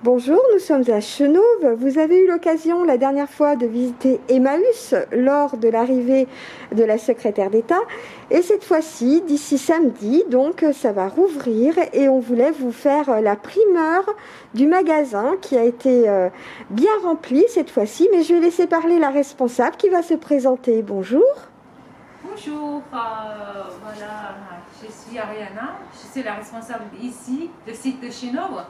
Bonjour, nous sommes à Chenôve. Vous avez eu l'occasion la dernière fois de visiter Emmaüs lors de l'arrivée de la secrétaire d'État. Et cette fois-ci, d'ici samedi, donc ça va rouvrir et on voulait vous faire la primeur du magasin qui a été bien rempli cette fois-ci. Mais je vais laisser parler la responsable qui va se présenter. Bonjour. Bonjour, voilà, je suis Ariana, je suis la responsable ici, du site de Chenôve.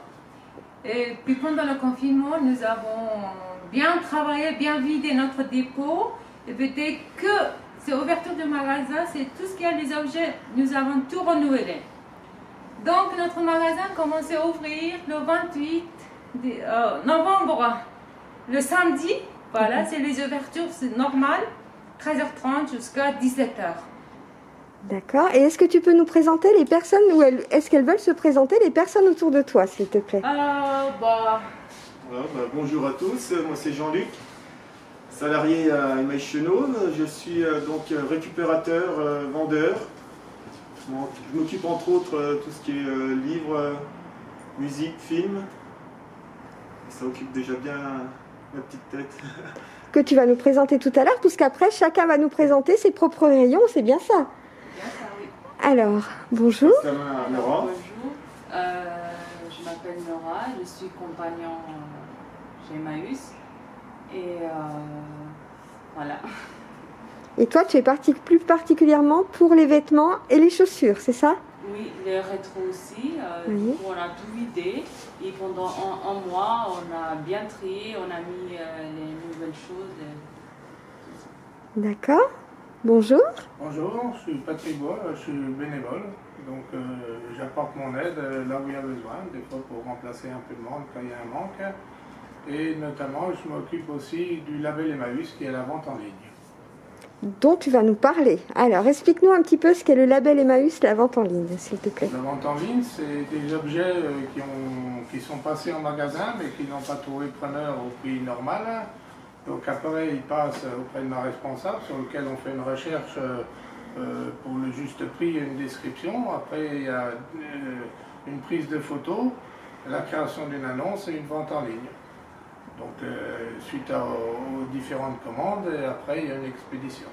Et puis pendant le confinement, nous avons bien travaillé, bien vidé notre dépôt. Et puis dès que c'est ouverture du magasin, c'est tout ce qui est les objets, nous avons tout renouvelé. Donc notre magasin commence à ouvrir le 28 novembre, le samedi. Voilà, c'est les ouvertures, c'est normal, 13h30 jusqu'à 17h. D'accord. Et est-ce que tu peux nous présenter les personnes, ou est-ce qu'elles veulent se présenter, les personnes autour de toi, s'il te plaît? Bonjour à tous, moi c'est Jean-Luc, salarié à Emmaüs Chenôve. Je suis donc récupérateur, vendeur. Je m'occupe entre autres tout ce qui est livres, musique, film. Ça occupe déjà bien ma petite tête. Que tu vas nous présenter tout à l'heure, puisqu'après chacun va nous présenter ses propres rayons, c'est bien ça? Oui. Alors, bonjour. Bonjour, je m'appelle Nora, je suis compagnon chez Emmaüs et voilà. Et toi, tu es plus particulièrement pour les vêtements et les chaussures, c'est ça? Oui, les rétros aussi, Oui. on a tout vidé et pendant un mois, on a bien trié, on a mis les nouvelles choses. D'accord. Bonjour. Bonjour, je suis Patrick Bois, je suis bénévole, donc j'apporte mon aide là où il y a besoin, des fois pour remplacer un peu de monde quand il y a un manque. Et notamment, je m'occupe aussi du label Emmaüs qui est la vente en ligne. Dont tu vas nous parler. Alors, explique-nous un petit peu ce qu'est le label Emmaüs, la vente en ligne, s'il te plaît. La vente en ligne, c'est des objets qui sont passés en magasin mais qui n'ont pas trouvé preneur au prix normal. Donc après, ils passent auprès de ma responsable sur lequel on fait une recherche pour le juste prix et une description. Après, il y a une prise de photo, la création d'une annonce et une vente en ligne. Donc suite aux différentes commandes, et après il y a une expédition.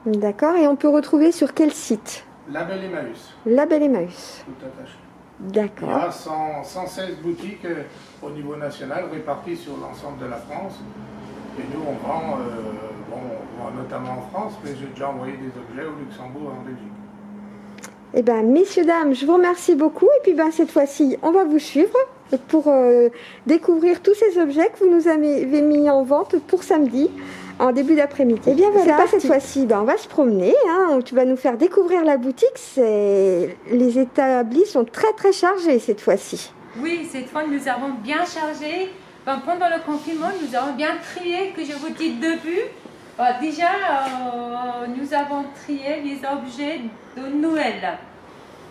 D'accord, et on peut retrouver sur quel site? Label Emmaüs. Label Emmaüs. Tout attaché. D'accord. Il y a 116 boutiques au niveau national réparties sur l'ensemble de la France. Et nous on vend, on vend notamment en France, mais j'ai déjà envoyé des objets au Luxembourg et en Belgique. Eh bien, messieurs, dames, je vous remercie beaucoup. Et puis, cette fois-ci, on va vous suivre pour découvrir tous ces objets que vous nous avez mis en vente pour samedi, en début d'après-midi. Eh bien, voilà, cette fois-ci, on va se promener. Tu vas nous faire découvrir la boutique. Les établis sont très, très chargés cette fois-ci. Oui, cette fois, nous avons bien chargé. Pendant le confinement, nous avons bien trié, que je vous dis depuis. Déjà, nous avons trié les objets de Noël.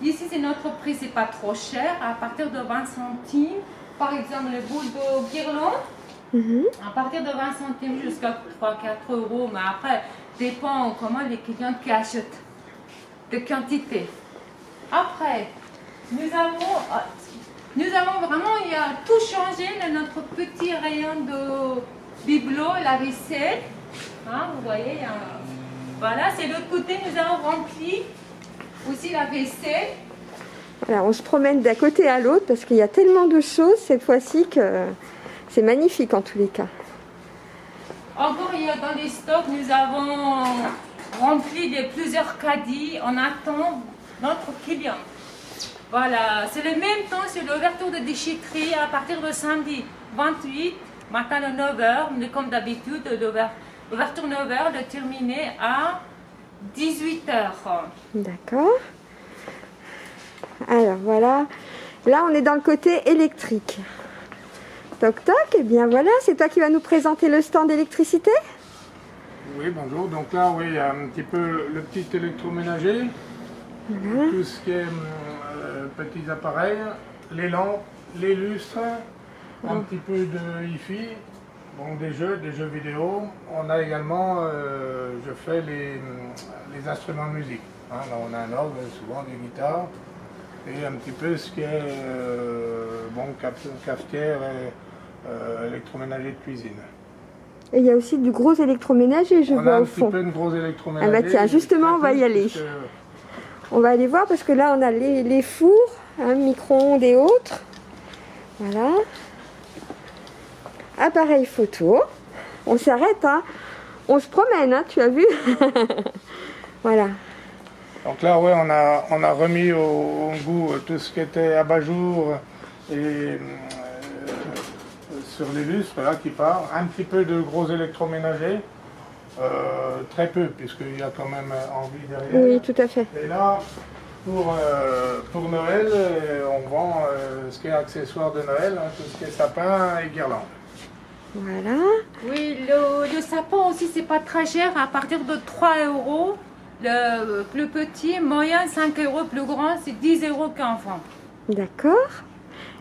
Ici, c'est notre prix, c'est pas trop cher, à partir de 20 centimes. Par exemple, le boule de guirlande, à partir de 20 centimes jusqu'à 3-4 euros. Mais après, dépend comment les clients qui achètent, de quantité. Après, nous avons vraiment, il y a tout changé dans notre petit rayon de bibelots, la vaisselle. Vous voyez, voilà, c'est l'autre côté, nous avons rempli aussi la vaisselle. Voilà, on se promène d'un côté à l'autre parce qu'il y a tellement de choses cette fois-ci que c'est magnifique en tous les cas. Encore, il y a dans les stocks, nous avons rempli de plusieurs caddies. On attend notre client. Voilà, c'est le même temps sur l'ouverture de déchetterie à partir de samedi 28, matin à 9h, mais comme d'habitude, l'ouverture 9h, le terminer à 18h. D'accord. Alors voilà, là on est dans le côté électrique. Toc toc, et bien voilà, c'est toi qui vas nous présenter le stand d'électricité? Oui, bonjour. Donc là, oui, il y a un petit peu le petit électroménager, tout ce qui est petits appareils, les lampes, les lustres, un petit peu de hi-fi, donc des jeux vidéo. On a également, je fais les instruments de musique. Là, on a un orgue, souvent des guitares, et un petit peu ce qui est cafetière électroménager de cuisine. Et il y a aussi du gros électroménager, je vois au fond. On a un petit peu de gros électroménager. Ah bah tiens, justement, on va y aller. On va aller voir parce que là, on a les fours, hein, micro-ondes et autres. Voilà. Appareil photo. On s'arrête, hein. On se promène, hein, tu as vu. Voilà. Donc là, ouais, on a remis au goût tout ce qui était abat-jour et sur les lustres, là, qui part. Un petit peu de gros électroménager. Très peu, puisqu'il y a quand même envie derrière. Oui, tout à fait. Et là, pour Noël, on vend ce qui est accessoire de Noël, hein, tout ce qui est sapin et guirlande. Voilà. Oui, le sapin aussi, c'est pas très cher, à partir de 3 €. Le plus petit, moyen, 5 €, plus grand, c'est 10 € qu'un franc. D'accord.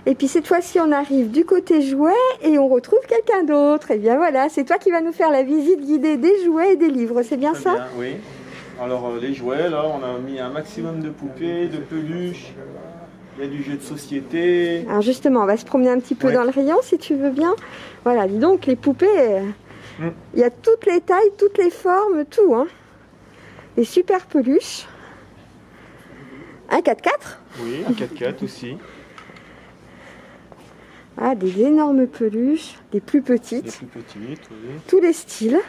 Et puis cette fois-ci, on arrive du côté jouets et on retrouve quelqu'un d'autre. Et bien voilà, c'est toi qui vas nous faire la visite guidée des jouets et des livres, c'est bien ça? Bien, oui. Alors les jouets, là, on a mis un maximum de poupées, de peluches. Il y a du jeu de société. Alors justement, on va se promener un petit peu dans le rayon si tu veux bien. Voilà, dis donc, les poupées, il y a toutes les tailles, toutes les formes, tout. Hein. Des super peluches. Un 4x4? Oui, un 4x4 aussi. Ah, des énormes peluches, des plus petites. Des plus petites, oui. Tous les styles.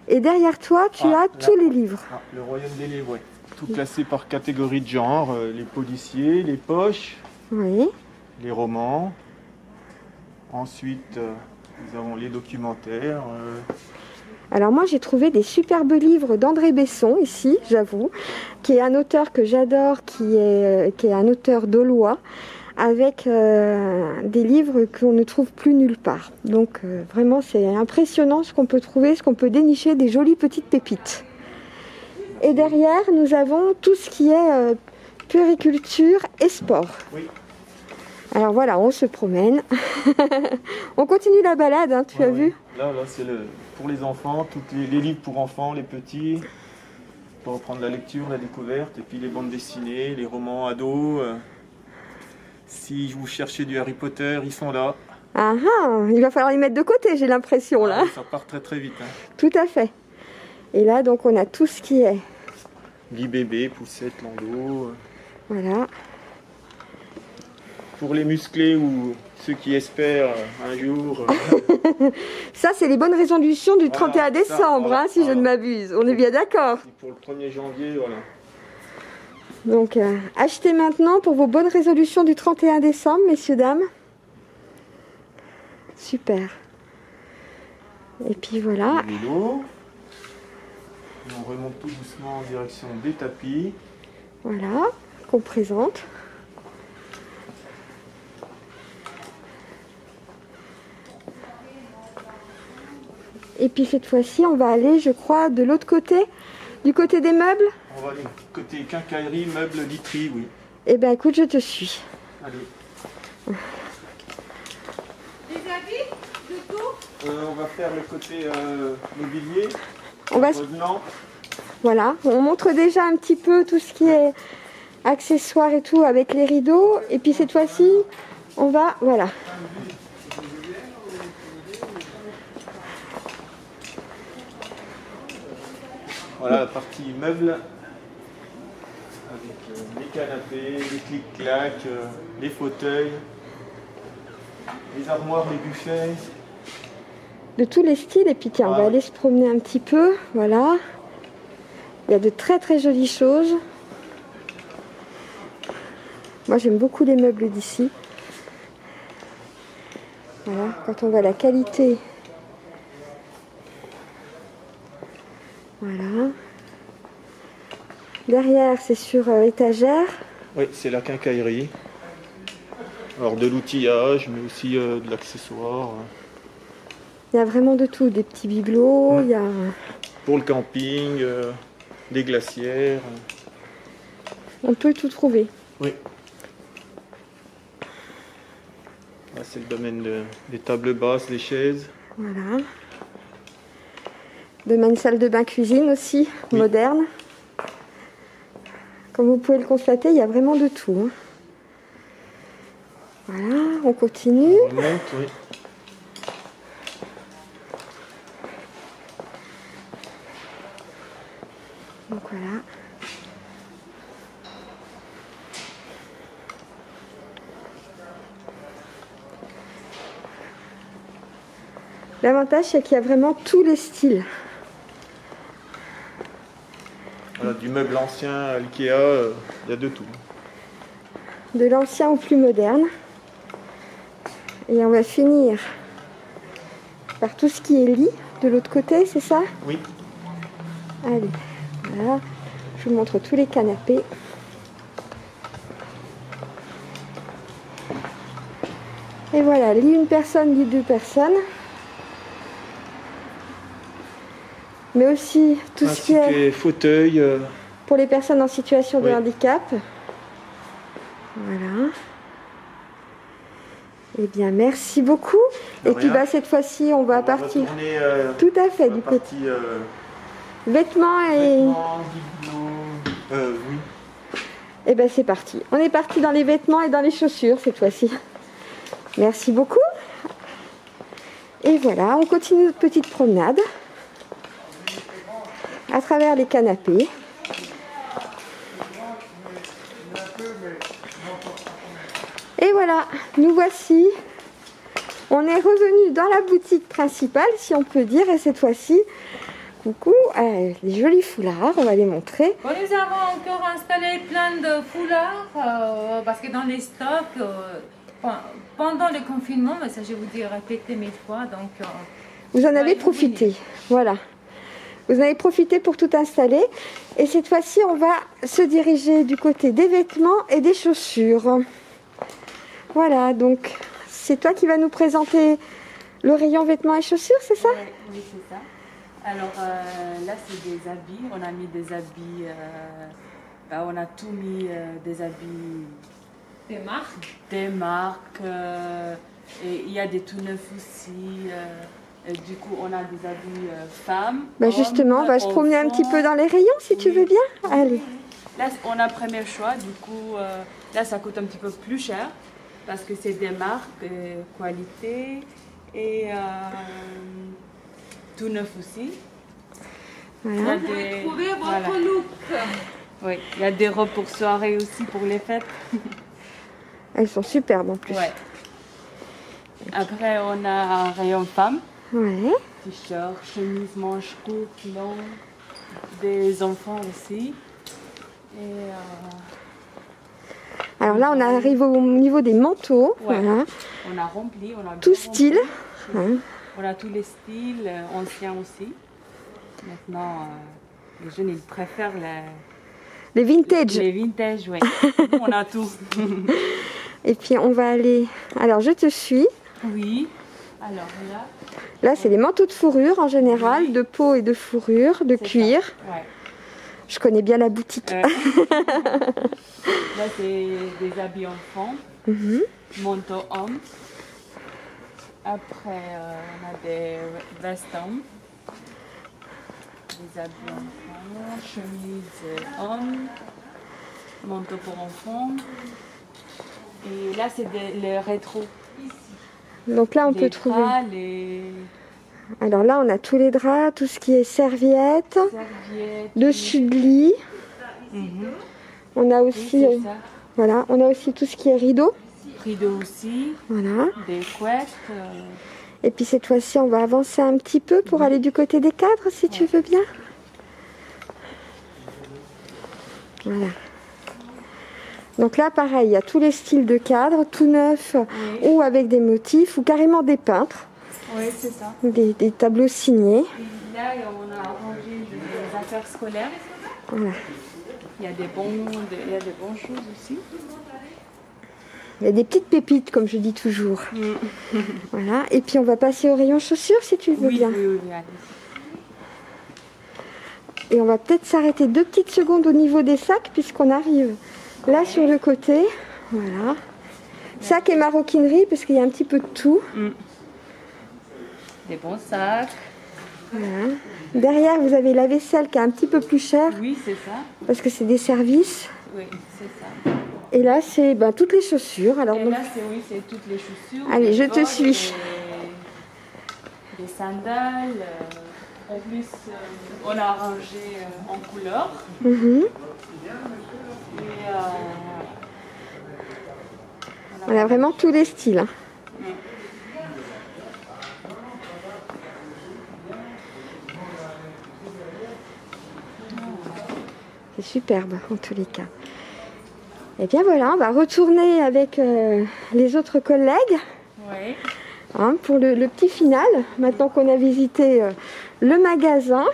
Et derrière toi, tu as tous les livres. Ah, le royaume des livres, oui. Tout classé par catégorie de genre, les policiers, les poches, Oui. les romans. Ensuite, nous avons les documentaires. Alors moi, j'ai trouvé des superbes livres d'André Besson, ici, j'avoue, qui est un auteur que j'adore, qui est un auteur dolois, avec des livres qu'on ne trouve plus nulle part. Donc vraiment, c'est impressionnant ce qu'on peut trouver, ce qu'on peut dénicher, des jolies petites pépites. Et derrière, nous avons tout ce qui est puériculture et sport. Oui. Alors voilà, on se promène. On continue la balade, hein, tu as vu? Là, c'est pour les enfants, tous les livres pour enfants, les petits, pour reprendre la lecture, la découverte, et puis les bandes dessinées, les romans ados. Si vous cherchez du Harry Potter, ils sont là. Ah ah, il va falloir les mettre de côté, j'ai l'impression là. Ça part très très vite. Hein. Tout à fait. Et là, donc, on a tout ce qui est... Lit bébé, poussette, landau. Voilà. Pour les musclés ou ceux qui espèrent un jour... Ça, c'est les bonnes résolutions du 31 décembre, voilà, si je ne m'abuse. On est bien d'accord. Pour le 1er janvier, voilà. Donc, achetez maintenant pour vos bonnes résolutions du 31 décembre, messieurs, dames. Super. Et puis voilà. Le vélo. Et on remonte tout doucement en direction des tapis. Voilà, qu'on présente. Et puis cette fois-ci, on va aller, je crois, de l'autre côté, du côté des meubles. On va aller côté quincaillerie, meubles, literie, oui. Eh bien, écoute, je te suis. Allez. Les habits, de tout. On va faire le côté mobilier. On va revenant. Voilà, on montre déjà un petit peu tout ce qui est accessoires et tout avec les rideaux. Et puis cette fois-ci, on va, voilà. Voilà la partie meubles. Avec les canapés, les clics-clacs, les fauteuils, les armoires, les buffets. De tous les styles. Et puis tiens, on va aller se promener un petit peu. Voilà. Il y a de très très jolies choses. Moi j'aime beaucoup les meubles d'ici. Voilà, quand on voit la qualité. Voilà. Derrière c'est sur étagère. Oui, c'est la quincaillerie. Alors de l'outillage, mais aussi de l'accessoire. Il y a vraiment de tout, des petits bibelots, il y a... Pour le camping, des glacières. On peut tout trouver. Oui. Là, c'est le domaine des tables basses, des chaises. Voilà. Domaine salle de bain cuisine aussi, oui. Moderne. Comme vous pouvez le constater, il y a vraiment de tout. Hein. Voilà, on continue. On monte, oui. Donc voilà. L'avantage, c'est qu'il y a vraiment tous les styles. Voilà, du meuble ancien, Ikea, il y a de tout. De l'ancien au plus moderne. Et on va finir par tout ce qui est lit de l'autre côté, c'est ça? Oui. Allez, voilà. Je vous montre tous les canapés. Et voilà, lit une personne, lit deux personnes. Mais aussi tout ce qui Ainsi que est les fauteuils. pour les personnes en situation de Oui. handicap. Voilà. Eh bien, merci beaucoup. De Et puis rien. cette fois-ci, on va partir. Retourner, Tout à fait, la du côté partie, vêtements et. vêtements, bibelots. Oui. Eh bien, c'est parti. On est parti dans les vêtements et dans les chaussures cette fois-ci. Merci beaucoup. Et voilà, on continue notre petite promenade à travers les canapés. Et voilà, nous voici. On est revenu dans la boutique principale, si on peut dire, et cette fois-ci, coucou, les jolis foulards, on va les montrer. Bon, nous avons encore installé plein de foulards parce que dans les stocks, pendant le confinement, mais ça je vous dis répéter 1000 fois, donc... Vous en avez profité, voilà. Vous en avez profité pour tout installer. Et cette fois-ci, on va se diriger du côté des vêtements et des chaussures. Voilà, donc c'est toi qui vas nous présenter le rayon vêtements et chaussures, c'est ça? Oui, c'est ça. Alors là, c'est des habits. On a mis des habits, on a tout mis des habits. Des marques. Des marques. Et il y a des tout neufs aussi. Et du coup, on a des habits femmes. Justement, on va se promener un petit peu dans les rayons si tu veux bien. Allez. Là, on a premier choix. Du coup, là, ça coûte un petit peu plus cher parce que c'est des marques, qualité et tout neuf aussi. Voilà. Vous pouvez trouver votre look. Oui, il y a des robes pour soirée aussi, pour les fêtes. Elles sont superbes en plus. Ouais. Après, on a un rayon femmes. Ouais. T-shirt, chemise, manches courtes, longues. Des enfants aussi. Et Alors là, on arrive au niveau des manteaux. ouais. Voilà. On a rempli, on a Tout bien style. rempli. Hein. On a tous les styles, anciens aussi. Maintenant, les jeunes, ils préfèrent Les vintage. les vintage, oui. On a tout. Et puis on va aller... Alors je te suis. Oui. Alors là, Là, c'est les manteaux de fourrure en général, Oui. de peau et de fourrure, de c'est cuir. ça. Ouais. Je connais bien la boutique. Là, c'est des habits enfants, Mhm. manteau homme. Après, on a des vestes hommes, des habits enfants, chemise homme, manteau pour enfants. Et là, c'est les rétros. Donc là, on Les peut trouver... draps, les Alors là, on a tous les draps, tout ce qui est serviettes, serviettes. dessus de lit. Mhm. On a Oui, aussi, c'est ça. voilà, on a aussi tout ce qui est rideau. Rideaux aussi, Voilà. des couettes. Et puis cette fois-ci, on va avancer un petit peu pour aller du côté des cadres, si tu veux bien. Voilà. Donc là, pareil, il y a tous les styles de cadres, tout neufs, Oui. ou avec des motifs, ou carrément des peintres, Oui, c'est ça. des tableaux signés. Et là, on a arrangé des affaires scolaires. Voilà. Il y a des bonnes choses aussi. Il y a des petites pépites, comme je dis toujours. Voilà. Et puis on va passer au rayon chaussures, si tu veux Oui, bien. oui, allez. Et on va peut-être s'arrêter 2 petites secondes au niveau des sacs, puisqu'on arrive là sur le côté. Voilà. Sac et maroquinerie, parce qu'il y a un petit peu de tout. Des bons sacs. Voilà. Derrière, vous avez la vaisselle qui est un petit peu plus chère, Oui, c'est ça. parce que c'est des services. Oui, c'est ça. Et là, c'est toutes les chaussures. Alors, Et donc, là, c'est toutes les chaussures. allez, les je te bottes, suis. Les sandales. En plus, on a arrangé en couleur. Mhm. Et, On a vraiment tous les styles. Hein. C'est superbe en tous les cas. Et bien voilà, on va retourner avec les autres collègues ouais. hein, pour le petit final. Maintenant qu'on a visité le magasin,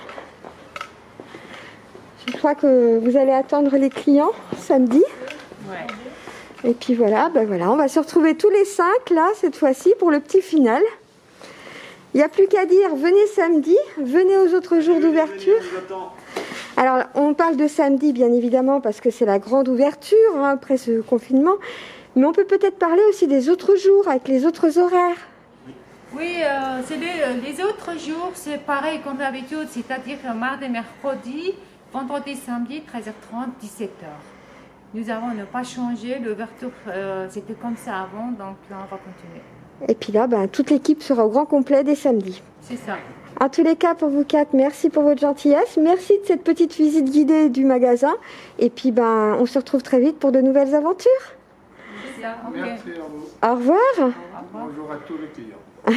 je crois que vous allez attendre les clients samedi. Ouais. Et puis voilà, voilà, on va se retrouver tous les 5 là cette fois-ci pour le petit final. Il n'y a plus qu'à dire, venez samedi, venez aux autres jours d'ouverture. Alors, on parle de samedi, bien évidemment, parce que c'est la grande ouverture hein, après ce confinement. Mais on peut peut-être parler aussi des autres jours, avec les autres horaires. Oui, c'est les autres jours, c'est pareil comme d'habitude, c'est-à-dire mardi, mercredi, vendredi, samedi, 13h30, 17h. Nous avons ne pas changé, l'ouverture, c'était comme ça avant, donc là, on va continuer. Et puis là, toute l'équipe sera au grand complet dès samedi. C'est ça. En tous les cas, pour vous 4, merci pour votre gentillesse. Merci de cette petite visite guidée du magasin. Et puis, on se retrouve très vite pour de nouvelles aventures. C'est ça, ok. Merci à vous. Au revoir. Bonjour à tous les clients.